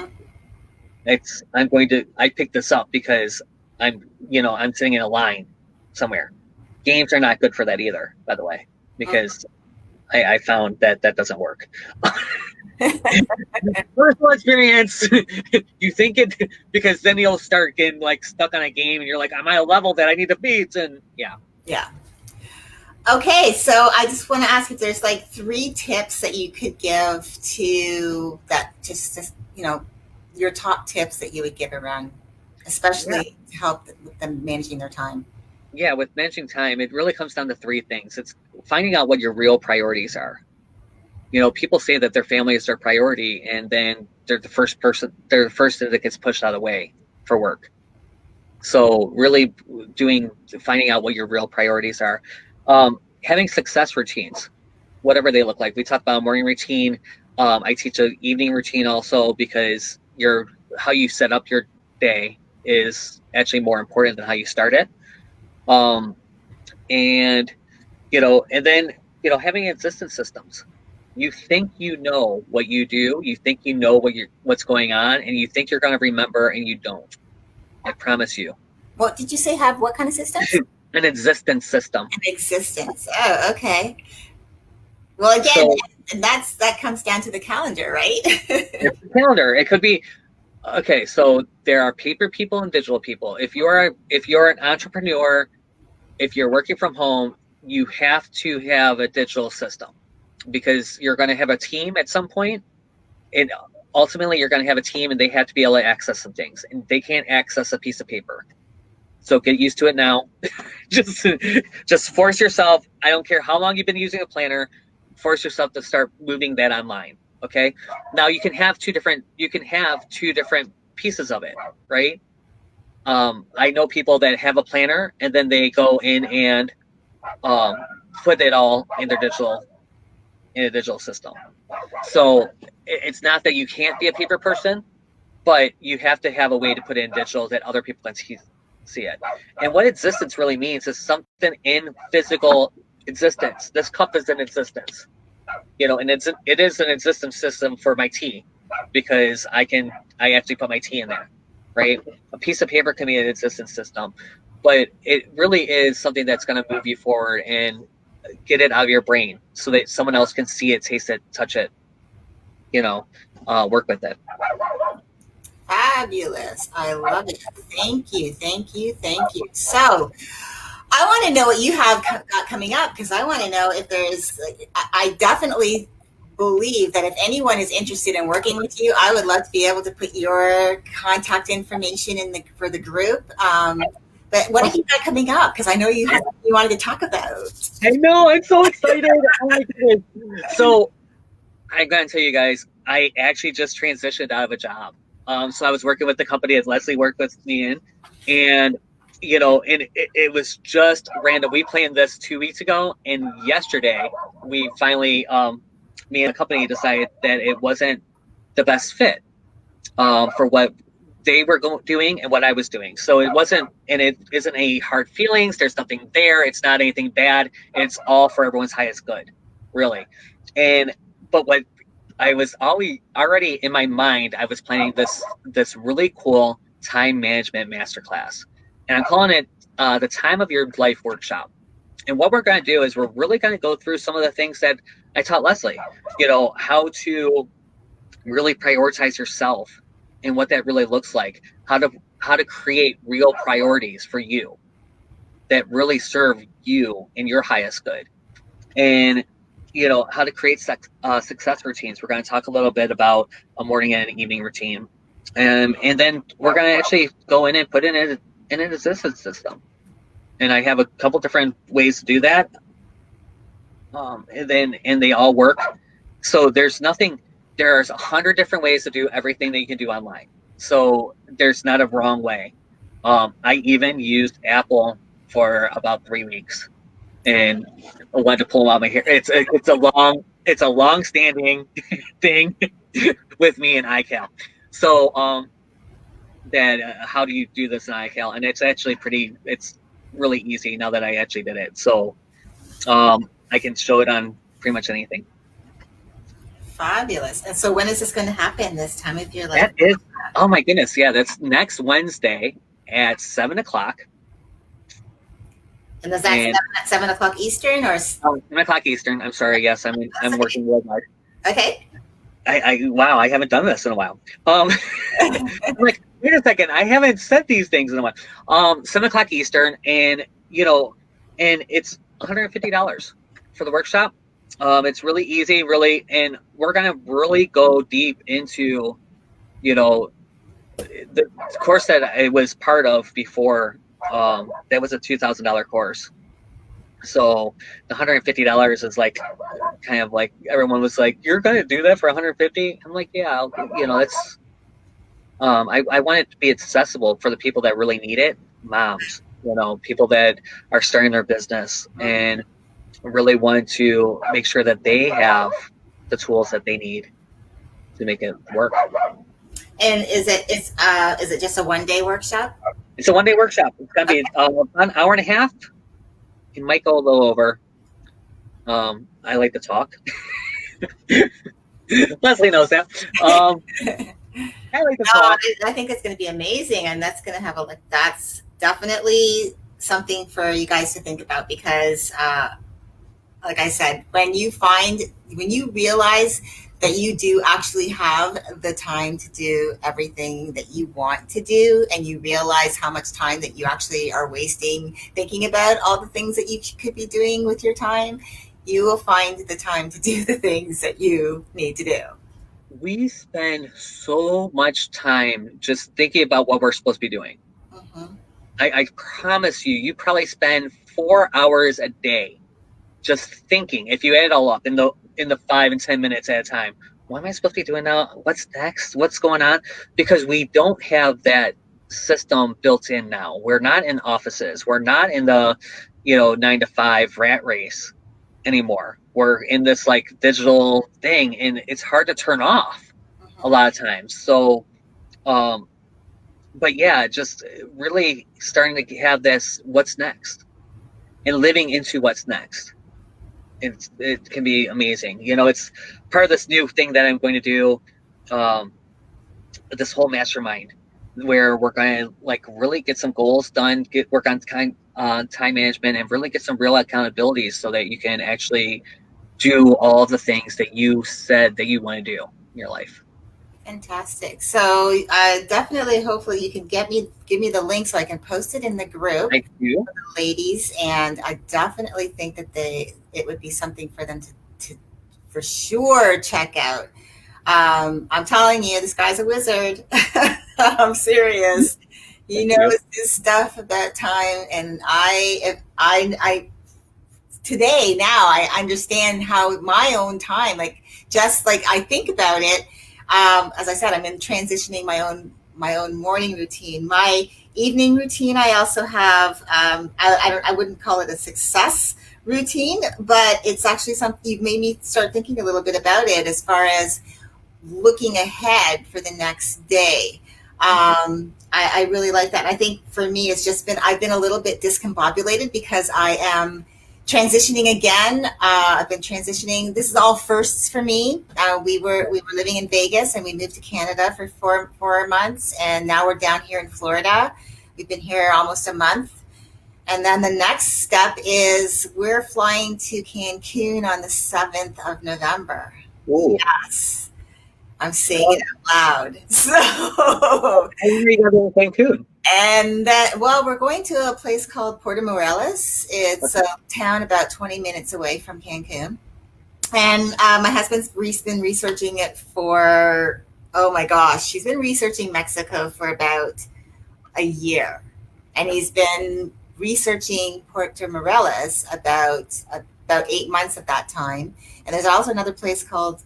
I picked this up because I'm sitting in a line somewhere. Games are not good for that either, by the way, because I found that that doesn't work. Personal experience. You think it, because then you'll start getting like stuck on a game and you're like, I'm at a level that I need to beat. And yeah. Yeah. Okay, so I just want to ask if there's like three tips that you could give to that, just your top tips that you would give around, Yeah. especially to help with them managing their time. Yeah. With managing time, it really comes down to three things. It's finding out what your real priorities are. People say that their family is their priority, and then they're the first thing that gets pushed out of the way for work. So really finding out what your real priorities are. Having success routines, whatever they look like. We talked about a morning routine. I teach an evening routine also, because how you set up your day is actually more important than how you start it. Um, And, and then, having existence systems. You think you know what you do, you think you know what's going on, and you think you're going to remember, and you don't. I promise you. What did you say? Have what kind of systems? An existence system. An existence. Oh, okay. Well, again, So that comes down to the calendar, right? it's a calendar. It could be okay. So there are paper people and digital people. If you're an entrepreneur, if you're working from home, you have to have a digital system because you're going to have a team at some point, and ultimately you're going to have a team, and they have to be able to access some things, and they can't access a piece of paper. So get used to it now. just force yourself. I don't care how long you've been using a planner. Force yourself to start moving that online. Okay. Now you can have two different pieces of it, right? I know people that have a planner and then they go in and put it all in a digital system. So it's not that you can't be a paper person, but you have to have a way to put it in digital that other people can see it. And what existence really means is something in physical existence. This cup is in existence, and it is an existence system for my tea because I actually put my tea in there, right? A piece of paper can be an existence system, but it really is something that's going to move you forward and get it out of your brain so that someone else can see it, taste it, touch it, work with it. Fabulous. I love it. Thank you. Thank you. Thank you. So I want to know what you have got coming up because I want to know if there's, I definitely believe that if anyone is interested in working with you, I would love to be able to put your contact information for the group. But what have you got coming up? Because I know you wanted to talk about. I know. I'm so excited. Oh my goodness. So I'm going to tell you guys, I actually just transitioned out of a job. So I was working with the company that Leslie worked with me in, and it was just random. We planned this 2 weeks ago, and yesterday we finally, me and the company decided that it wasn't the best fit for what they were doing and what I was doing. So it wasn't, and it isn't any hard feelings. There's nothing there. It's not anything bad. It's all for everyone's highest good, really. But what I was already in my mind, I was planning this really cool time management masterclass, and I'm calling it the Time of Your Life Workshop. And what we're going to do is we're really going to go through some of the things that I taught Leslie, how to really prioritize yourself and what that really looks like, how to create real priorities for you that really serve you in your highest good, and how to create success routines. We're going to talk a little bit about a morning and an evening routine, and then we're going to actually go in and put in an existence system. And I have a couple different ways to do that, and they all work. So there's 100 different ways to do everything that you can do online. So there's not a wrong way. I even used Apple for about 3 weeks, and I wanted to pull out my hair. It's a long standing thing with me and iCal. So how do you do this in iCal? And it's actually it's really easy now that I actually did it. So I can show it on pretty much anything. Fabulous. And so when is this going to happen this time of your life? That is, oh my goodness. Yeah, that's next Wednesday at 7:00. And is that 7 o'clock Eastern or? 7 o'clock Eastern. I'm sorry. Yes, I'm working real hard. Okay. Wow, I haven't done this in a while. I'm like, wait a second, I haven't said these things in a while. 7 o'clock Eastern, and and it's $150 for the workshop. It's really easy, really, and we're gonna really go deep into, the course that I was part of before. That was a $2,000 course. So the $150 is like, kind of like, everyone was like, "You're going to do that for $150?" I'm like, "Yeah, that's." I want it to be accessible for the people that really need it, moms, people that are starting their business and really want to make sure that they have the tools that they need to make it work. And is it just a 1-day workshop? It's a 1-day workshop. It's going to be an hour and a half. He might go a little over. I like to talk. Leslie knows that. I like to talk. I think it's going to be amazing, and that's going to have a like. That's definitely something for you guys to think about because, like I said, when you realize that you do actually have the time to do everything that you want to do, and you realize how much time that you actually are wasting thinking about all the things that you could be doing with your time, you will find the time to do the things that you need to do. We spend so much time just thinking about what we're supposed to be doing. Mhm. I promise you, you probably spend 4 hours a day just thinking. If you add it all up in the 5 and 10 minutes at a time, what am I supposed to be doing now? What's next? What's going on? Because we don't have that system built in now. We're not in offices. We're not in the 9 to 5 rat race anymore. We're in this like digital thing, and it's hard to turn off a Mhm. lot of times. So, um, but yeah, just really starting to have this what's next and living into what's next. It can be amazing. It's part of this new thing that I'm going to do, um, this whole mastermind, where we're going to like really get some goals done, get work on time management, and really get some real accountabilities so that you can actually do all the things that you said that you want to do in your life. Fantastic. So definitely, hopefully, you can give me the link so I can post it in the group, I do. ladies. And I definitely think that it would be something for them to for sure check out. I'm telling you, this guy's a wizard. I'm serious. He Thank you. knows his stuff about time, and I today now I understand how my own time, like just like I think about it. As I said, I'm in transitioning my own morning routine. My evening routine, I also have. I wouldn't call it a success routine, but it's actually something you've made me start thinking a little bit about it as far as looking ahead for the next day. I really like that. And I think for me, it's just been, I've been a little bit discombobulated because I am transitioning again. I've been transitioning. This is all firsts for me. We were living in Vegas and we moved to Canada for 4 months, and now we're down here in Florida. We've been here almost a month. And then the next step is we're flying to Cancun on the 7th of November. Oh, Yes. I'm saying well, it out loud. So, I hear you got in Cancun. and that, well, we're going to a place called Puerto Morelos. It's a town about 20 minutes away from Cancun. And my husband's been researching it for, oh my gosh, he's been researching Mexico for about a year. And he's been researching Puerto Morelos about 8 months at that time. And there's also another place called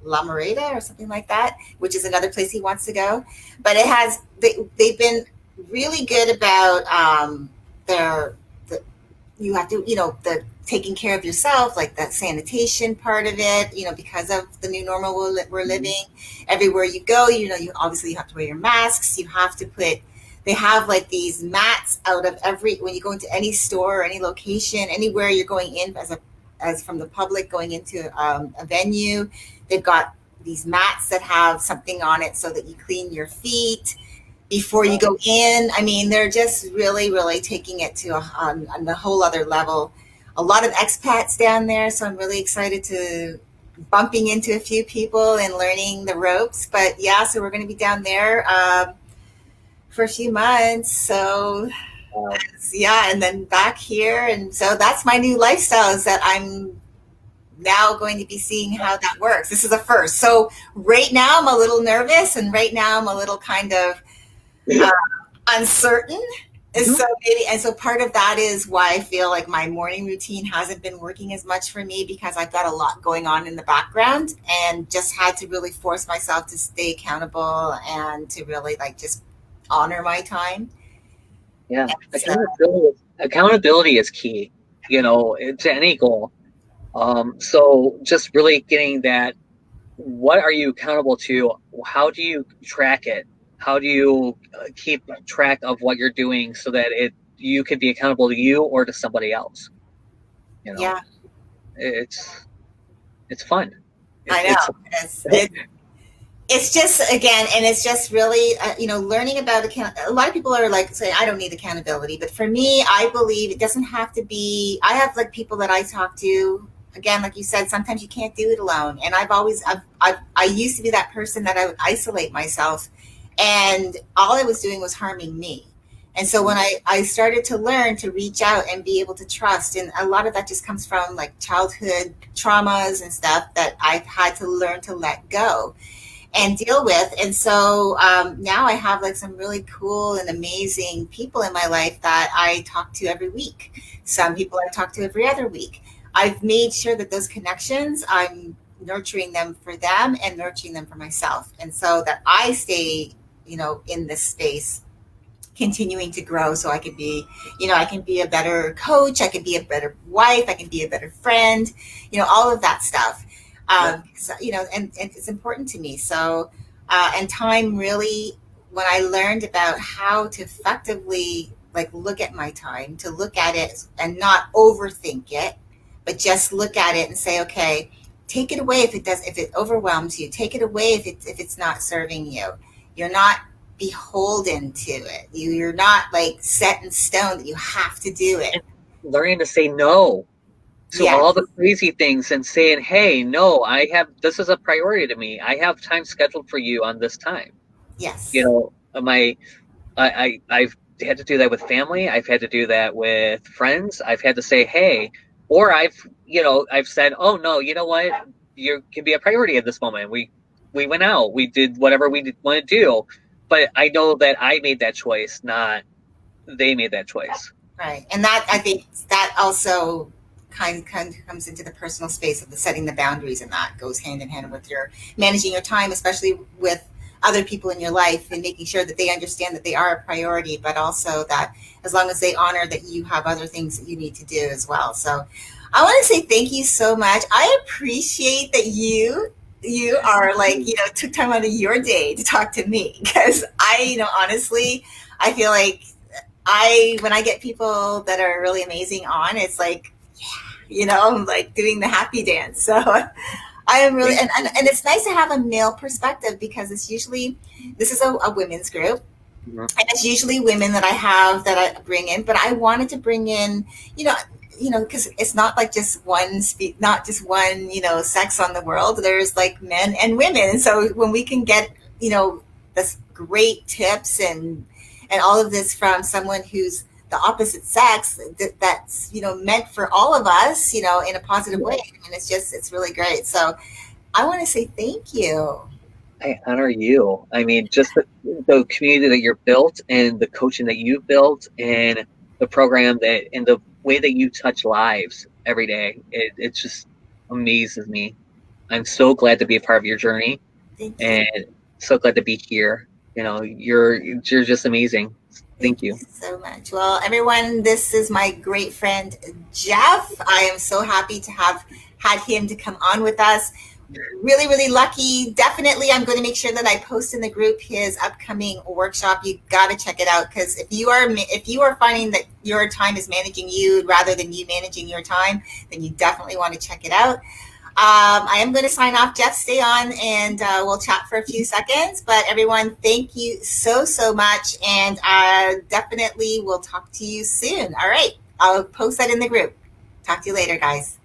La Moreda or something like that, which is another place he wants to go. But they've been really good about their the, you have to the taking care of yourself, like that sanitation part of it, because of the new normal we're Mhm. living. Everywhere you go, you obviously you have to wear your masks. You have to put they have like these mats out of every when you go into any store or any location, anywhere you're going in as from the public going into a venue. They've got these mats that have something on it so that you clean your feet before you go in. I mean, they're just really, really taking it to on the whole other level. A lot of expats down there, so I'm really excited to bumping into a few people and learning the ropes. But yeah, so we're going to be down there for a few months. So Wow. yeah, and then back here, and so that's my new lifestyle. Is that I'm now going to be seeing how that works. This is a first. So right now I'm a little nervous, and right now I'm a little kind of uh, uncertain. And Mhm. so maybe, and so part of that is why I feel like my morning routine hasn't been working as much for me because I've got a lot going on in the background and just had to really force myself to stay accountable and to really like just honor my time. Yeah, And so, accountability is key, to any goal. So just really getting that. What are you accountable to? How do you track it? How do you keep track of what you're doing so that you can be accountable to you or to somebody else. You know, Yeah, it's fun. I It's know. It's just, again, and it's just really, learning about a lot of people are like saying I don't need accountability, but for me, I believe it doesn't have to be. I have like people that I talk to, again, like you said, sometimes you can't do it alone, and I used to be that person that I would isolate myself, and all I was doing was harming me. And so when I started to learn to reach out and be able to trust, and a lot of that just comes from like childhood traumas and stuff that I've had to learn to let go and deal with. And so now I have like some really cool and amazing people in my life that I talk to every week. Some people I talk to every other week. I've made sure that those connections, I'm nurturing them for them and nurturing them for myself. And so that I stay, in this space continuing to grow so I could be, I can be a better coach, I can be a better wife, I can be a better friend, all of that stuff. yeah. So, and it's important to me. So, and time really, when I learned about how to effectively like look at my time, to look at it and not overthink it, but just look at it and say, okay, take it away if it overwhelms you, take it away if it's not serving you. You're not beholden to it. You're not like set in stone that you have to do it. And learning to say no to Yeah. all the crazy things and saying, hey, no, this is a priority to me. I have time scheduled for you on this time. You Yes. know, I've had to do that with family. I've had to do that with friends. I've had to say, hey, or I've said, oh no, you know what? You can be a priority at this moment. We went out, we did whatever we want to do, but I know that I made that choice, not they made that choice. Right. And that, I think that also kind of comes into the personal space of the setting the boundaries, and that goes hand in hand with your managing your time, especially with other people in your life, and making sure that they understand that they are a priority, but also that as long as they honor that you have other things that you need to do as well. So I want to say thank you so much. I appreciate that you are like, took time out of your day to talk to me, because honestly, I feel like when I get people that are really amazing on, it's like, I'm like doing the happy dance. So I am really, and it's nice to have a male perspective, because this is a women's group. Mhm. And it's usually women that I have that I bring in, but I wanted to bring in, because it's not like just not just one, sex on the world. There's like men and women. And so when we can get, this great tips and all of this from someone who's the opposite sex, that's meant for all of us, in a positive way, and it's really great. So I want to say thank you. I honor you. I mean, just the community that you're built and the coaching that you've built and the program and the way that you touch lives every day, it just amazes me. I'm so glad to be a part of your journey Thank you. and so glad to be here. You're just amazing. Thank Thank you you. so much. Well, everyone, this is my great friend Jeff. I am so happy to have had him to come on with us. Really, really lucky. Definitely, I'm going to make sure that I post in the group his upcoming workshop. You got to check it out, because if you are finding that your time is managing you rather than you managing your time, then you definitely want to check it out. I am going to sign off. Jeff, stay on, and we'll chat for a few seconds. But everyone, thank you so, so much. And definitely we'll talk to you soon. All right. I'll post that in the group. Talk to you later, guys.